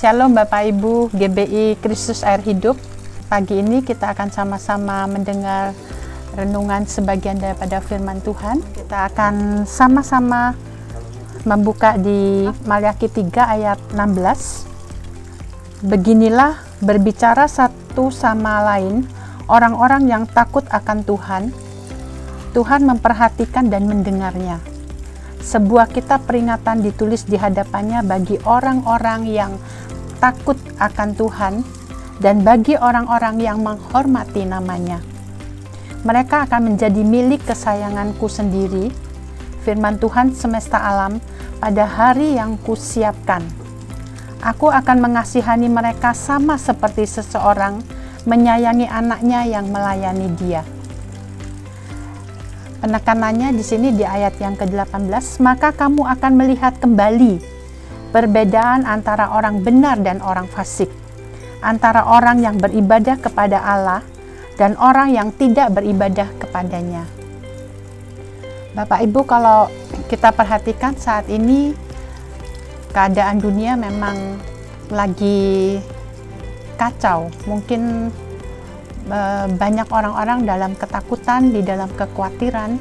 Shalom Bapak Ibu GBI Kristus Air Hidup. Pagi ini kita akan sama-sama mendengar renungan sebagian daripada firman Tuhan. Kita akan sama-sama membuka di Maliaki 3 ayat 16. Beginilah berbicara satu sama lain orang-orang yang takut akan Tuhan. Tuhan memperhatikan dan mendengarnya. Sebuah kitab peringatan ditulis di hadapannya bagi orang-orang yang takut akan Tuhan dan bagi orang-orang yang menghormati namanya. Mereka akan menjadi milik kesayanganku sendiri, firman Tuhan semesta alam, pada hari yang kusiapkan. Aku akan mengasihani mereka sama seperti seseorang menyayangi anaknya yang melayani dia. Penekanannya di sini di ayat yang ke-18, maka kamu akan melihat kembali perbedaan antara orang benar dan orang fasik, antara orang yang beribadah kepada Allah dan orang yang tidak beribadah kepadanya. Bapak Ibu, kalau kita perhatikan saat ini keadaan dunia memang lagi kacau. Mungkin banyak orang-orang dalam ketakutan, di dalam kekhawatiran,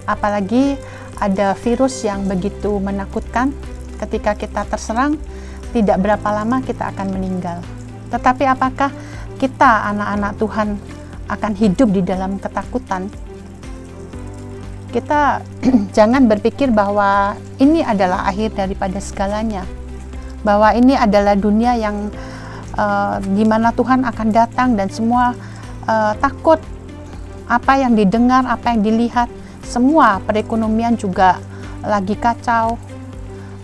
apalagi ada virus yang begitu menakutkan. Ketika kita terserang, tidak berapa lama kita akan meninggal. Tetapi apakah kita anak-anak Tuhan akan hidup di dalam ketakutan? Kita jangan berpikir bahwa ini adalah akhir daripada segalanya, bahwa ini adalah dunia yang di mana Tuhan akan datang dan semua takut. Apa yang didengar, apa yang dilihat, semua perekonomian juga lagi kacau,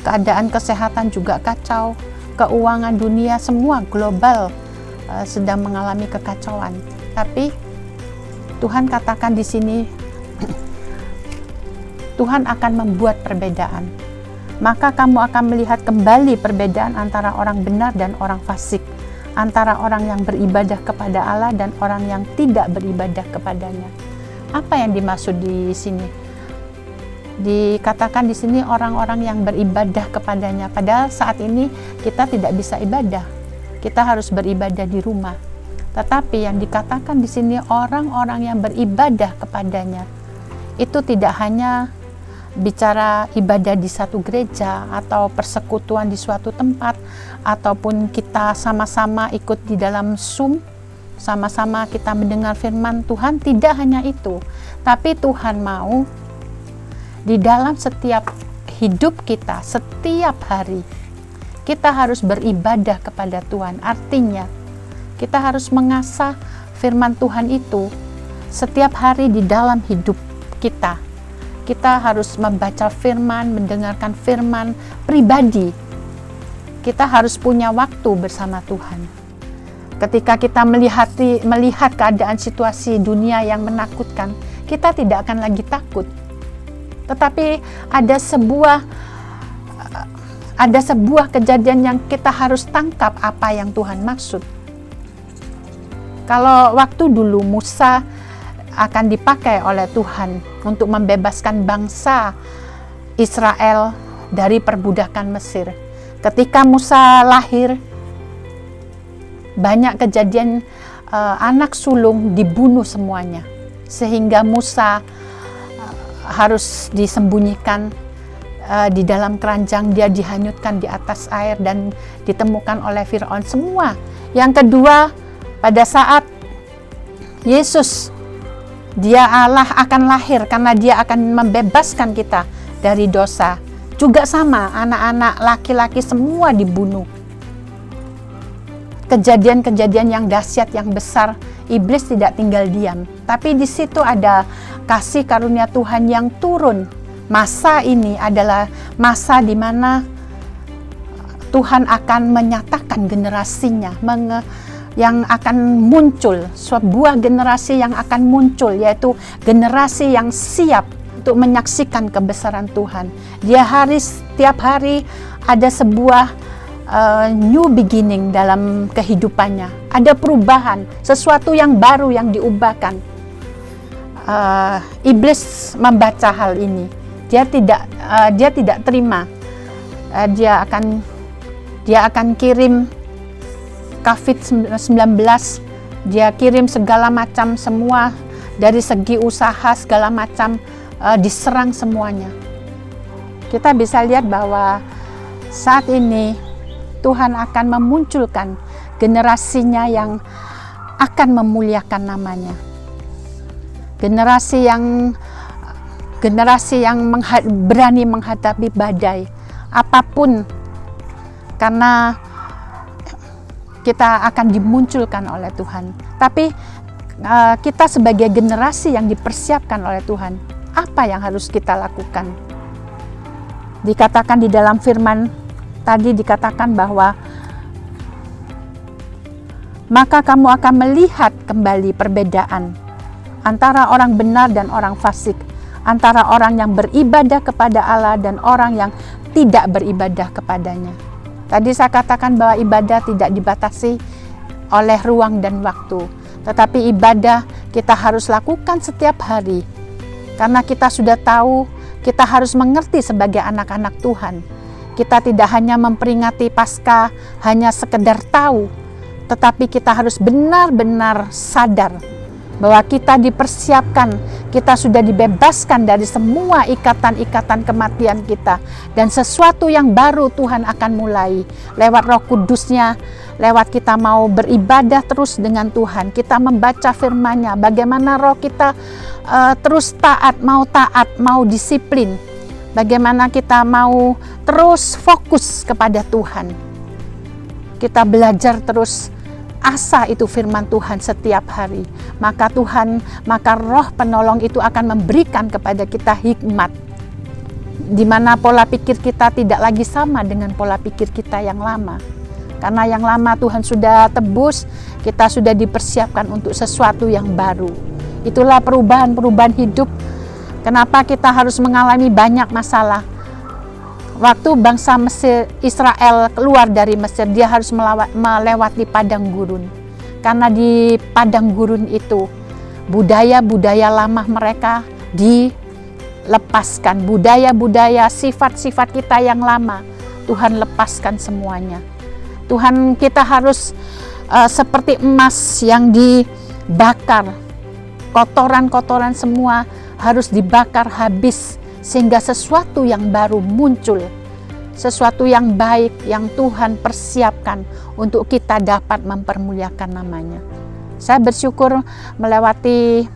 keadaan kesehatan juga kacau, keuangan dunia semua global sedang mengalami kekacauan. Tapi Tuhan katakan di sini Tuhan akan membuat perbedaan. Maka kamu akan melihat kembali perbedaan antara orang benar dan orang fasik, antara orang yang beribadah kepada Allah dan orang yang tidak beribadah kepadanya. Apa yang dimaksud di sini? Dikatakan di sini orang-orang yang beribadah kepadanya. Padahal saat ini kita tidak bisa ibadah. Kita harus beribadah di rumah. Tetapi yang dikatakan di sini orang-orang yang beribadah kepadanya itu tidak hanya bicara ibadah di satu gereja atau persekutuan di suatu tempat, ataupun kita sama-sama ikut di dalam Zoom, sama-sama kita mendengar firman Tuhan. Tidak hanya itu, tapi Tuhan mau di dalam setiap hidup kita, setiap hari kita harus beribadah kepada Tuhan. Artinya kita harus mengasah firman Tuhan itu setiap hari di dalam hidup kita. Kita harus membaca firman, mendengarkan firman pribadi. Kita harus punya waktu bersama Tuhan. Ketika kita melihat keadaan situasi dunia yang menakutkan, kita tidak akan lagi takut. Tetapi ada sebuah kejadian yang kita harus tangkap apa yang Tuhan maksud. Kalau waktu dulu Musa akan dipakai oleh Tuhan untuk membebaskan bangsa Israel dari perbudakan Mesir. Ketika Musa lahir, banyak kejadian anak sulung dibunuh semuanya, sehingga Musa harus disembunyikan di dalam keranjang. Dia dihanyutkan di atas air dan ditemukan oleh Firaun semua. Yang kedua, pada saat Yesus, Dia Allah akan lahir karena Dia akan membebaskan kita dari dosa. Juga sama, anak-anak laki-laki semua dibunuh. Kejadian-kejadian yang dahsyat, yang besar, iblis tidak tinggal diam. Tapi di situ ada kasih karunia Tuhan yang turun. Masa ini adalah masa di mana Tuhan akan menyatakan generasinya, yang akan muncul, sebuah generasi yang akan muncul, yaitu generasi yang siap untuk menyaksikan kebesaran Tuhan. Setiap hari ada sebuah new beginning dalam kehidupannya. Ada perubahan, sesuatu yang baru yang diubahkan. Iblis membaca hal ini. Dia tidak terima. Dia akan Dia akan kirim COVID-19, dia kirim segala macam, semua dari segi usaha segala macam diserang semuanya. Kita bisa lihat bahwa saat ini Tuhan akan memunculkan generasinya yang akan memuliakan namanya. Generasi yang berani menghadapi badai apapun, karena kita akan dimunculkan oleh Tuhan. Tapi kita sebagai generasi yang dipersiapkan oleh Tuhan, apa yang harus kita lakukan? Dikatakan di dalam firman tadi, dikatakan bahwa maka kamu akan melihat kembali perbedaan antara orang benar dan orang fasik, antara orang yang beribadah kepada Allah dan orang yang tidak beribadah kepadanya. Tadi saya katakan bahwa ibadah tidak dibatasi oleh ruang dan waktu, tetapi ibadah kita harus lakukan setiap hari. Karena kita sudah tahu, kita harus mengerti sebagai anak-anak Tuhan. Kita tidak hanya memperingati Paskah hanya sekedar tahu, tetapi kita harus benar-benar sadar bahwa kita dipersiapkan, kita sudah dibebaskan dari semua ikatan-ikatan kematian kita, dan sesuatu yang baru Tuhan akan mulai lewat Roh Kudus-Nya, lewat kita mau beribadah terus dengan Tuhan, kita membaca firman-Nya, bagaimana roh kita terus taat, mau disiplin, bagaimana kita mau terus fokus kepada Tuhan, kita belajar terus asa itu firman Tuhan setiap hari, maka roh penolong itu akan memberikan kepada kita hikmat, di mana pola pikir kita tidak lagi sama dengan pola pikir kita yang lama. Karena yang lama Tuhan sudah tebus, kita sudah dipersiapkan untuk sesuatu yang baru. Itulah perubahan hidup. Kenapa kita harus mengalami banyak masalah? Waktu bangsa Israel keluar dari Mesir, dia harus melewati padang gurun. Karena di padang gurun itu, budaya-budaya lama mereka dilepaskan. Budaya-budaya, sifat-sifat kita yang lama, Tuhan lepaskan semuanya. Tuhan, kita harus seperti emas yang dibakar. Kotoran-kotoran semua harus dibakar habis, sehingga sesuatu yang baru muncul, sesuatu yang baik yang Tuhan persiapkan untuk kita dapat mempermuliakan namanya. Saya bersyukur melewati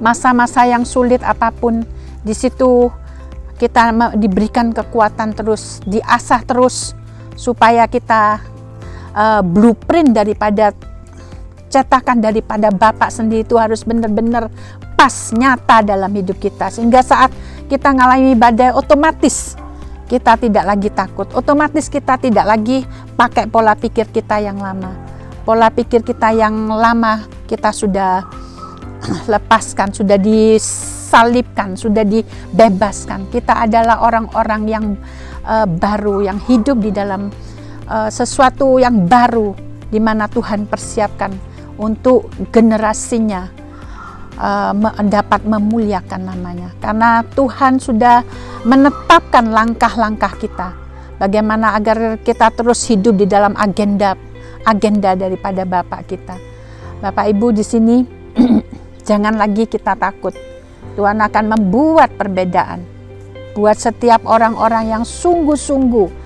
masa-masa yang sulit apapun, di situ kita diberikan kekuatan terus, diasah terus, supaya kita blueprint daripada cetakan daripada Bapak sendiri itu harus benar-benar pas, nyata dalam hidup kita, sehingga saat kita ngalami badai, otomatis kita tidak lagi takut, otomatis kita tidak lagi pakai pola pikir kita yang lama. Pola pikir kita yang lama kita sudah lepaskan, sudah disalibkan, sudah dibebaskan. Kita adalah orang-orang yang baru, yang hidup di dalam sesuatu yang baru, di mana Tuhan persiapkan untuk generasinya dapat memuliakan namanya. Karena Tuhan sudah menetapkan langkah-langkah kita, bagaimana agar kita terus hidup di dalam agenda daripada Bapak kita. Bapak Ibu di sini jangan lagi kita takut. Tuhan akan membuat perbedaan buat setiap orang-orang yang sungguh-sungguh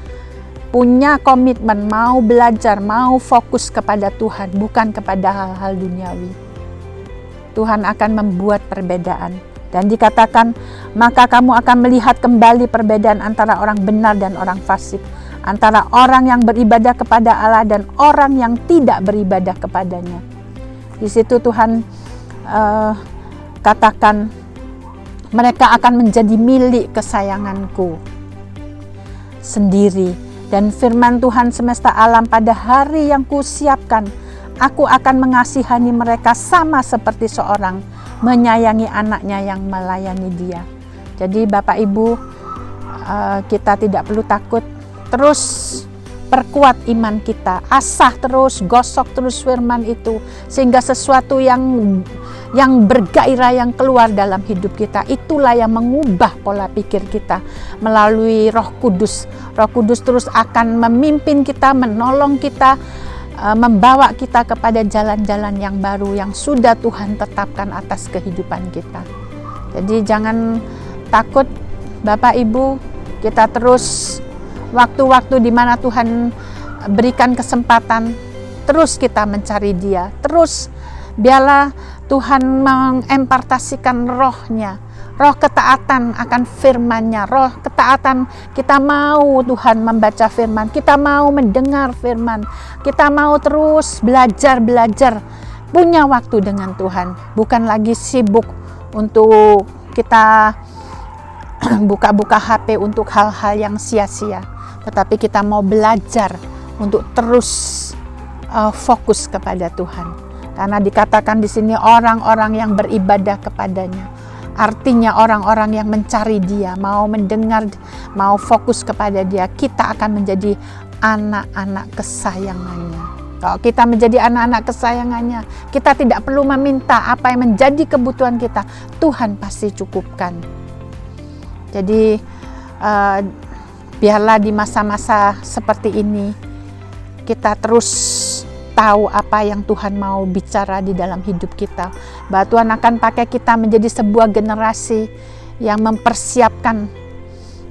punya komitmen, mau belajar, mau fokus kepada Tuhan, bukan kepada hal-hal duniawi. Tuhan akan membuat perbedaan. Dan dikatakan, maka kamu akan melihat kembali perbedaan antara orang benar dan orang fasik, antara orang yang beribadah kepada Allah dan orang yang tidak beribadah kepadanya. Di situ Tuhan katakan, mereka akan menjadi milik kesayanganku sendiri. Dan firman Tuhan semesta alam, pada hari yang kusiapkan, aku akan mengasihani mereka sama seperti seorang menyayangi anaknya yang melayani dia. Jadi Bapak Ibu, kita tidak perlu takut. Terus perkuat iman kita, asah terus, gosok terus firman itu, sehingga sesuatu yang yang bergairah yang keluar dalam hidup kita. Itulah yang mengubah pola pikir kita melalui Roh Kudus. Roh Kudus terus akan memimpin kita, menolong kita, membawa kita kepada jalan-jalan yang baru yang sudah Tuhan tetapkan atas kehidupan kita. Jadi jangan takut Bapak Ibu, kita terus waktu-waktu di mana Tuhan berikan kesempatan, terus kita mencari Dia, terus biarlah Tuhan mengempartasikan roh-Nya, roh ketaatan akan firman-Nya, roh ketaatan kita mau Tuhan membaca firman, kita mau mendengar firman, kita mau terus belajar, punya waktu dengan Tuhan, bukan lagi sibuk untuk kita buka-buka HP untuk hal-hal yang sia-sia, tetapi kita mau belajar untuk terus fokus kepada Tuhan. Karena dikatakan di sini orang-orang yang beribadah kepadanya. Artinya orang-orang yang mencari Dia, mau mendengar, mau fokus kepada Dia, kita akan menjadi anak-anak kesayangannya. Kalau kita menjadi anak-anak kesayangannya, kita tidak perlu meminta apa yang menjadi kebutuhan kita. Tuhan pasti cukupkan. Jadi biarlah di masa-masa seperti ini kita terus tahu apa yang Tuhan mau bicara di dalam hidup kita. Bahwa Tuhan akan pakai kita menjadi sebuah generasi yang mempersiapkan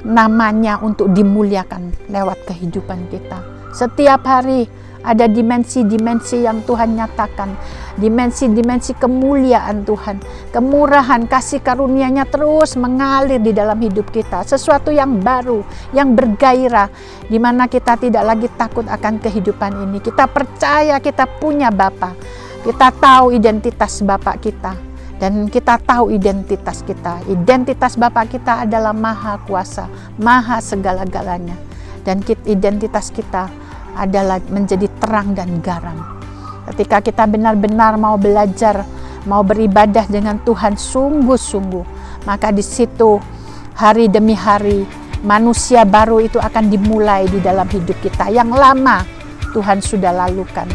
namanya untuk dimuliakan lewat kehidupan kita. Setiap hari ada dimensi-dimensi yang Tuhan nyatakan, dimensi-dimensi kemuliaan Tuhan, kemurahan, kasih karunia-Nya terus mengalir di dalam hidup kita. Sesuatu yang baru, yang bergairah, di mana kita tidak lagi takut akan kehidupan ini. Kita percaya kita punya Bapa, kita tahu identitas Bapa kita, dan kita tahu identitas kita. Identitas Bapa kita adalah Maha Kuasa, Maha segala-galanya, dan identitas kita adalah menjadi terang dan garam. Ketika kita benar-benar mau belajar, mau beribadah dengan Tuhan sungguh-sungguh, maka di situ hari demi hari manusia baru itu akan dimulai di dalam hidup kita. Yang lama Tuhan sudah lalukan.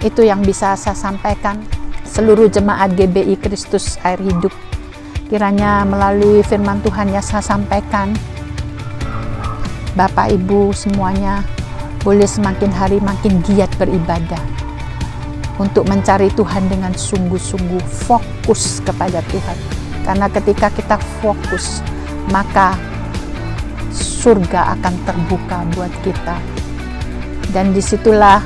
Itu yang bisa saya sampaikan. Seluruh jemaat GBI Kristus Air Hidup, kiranya melalui firman Tuhan yang saya sampaikan, Bapak Ibu semuanya boleh semakin hari makin giat beribadah untuk mencari Tuhan dengan sungguh-sungguh, fokus kepada Tuhan. Karena ketika kita fokus, maka surga akan terbuka buat kita. Dan disitulah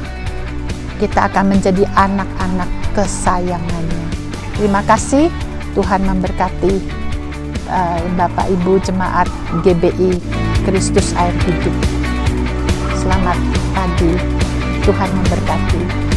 kita akan menjadi anak-anak kesayangannya. Terima kasih, Tuhan memberkati Bapak Ibu Jemaat GBI Kristus Air Hidup. Selamat pagi, Tuhan memberkati.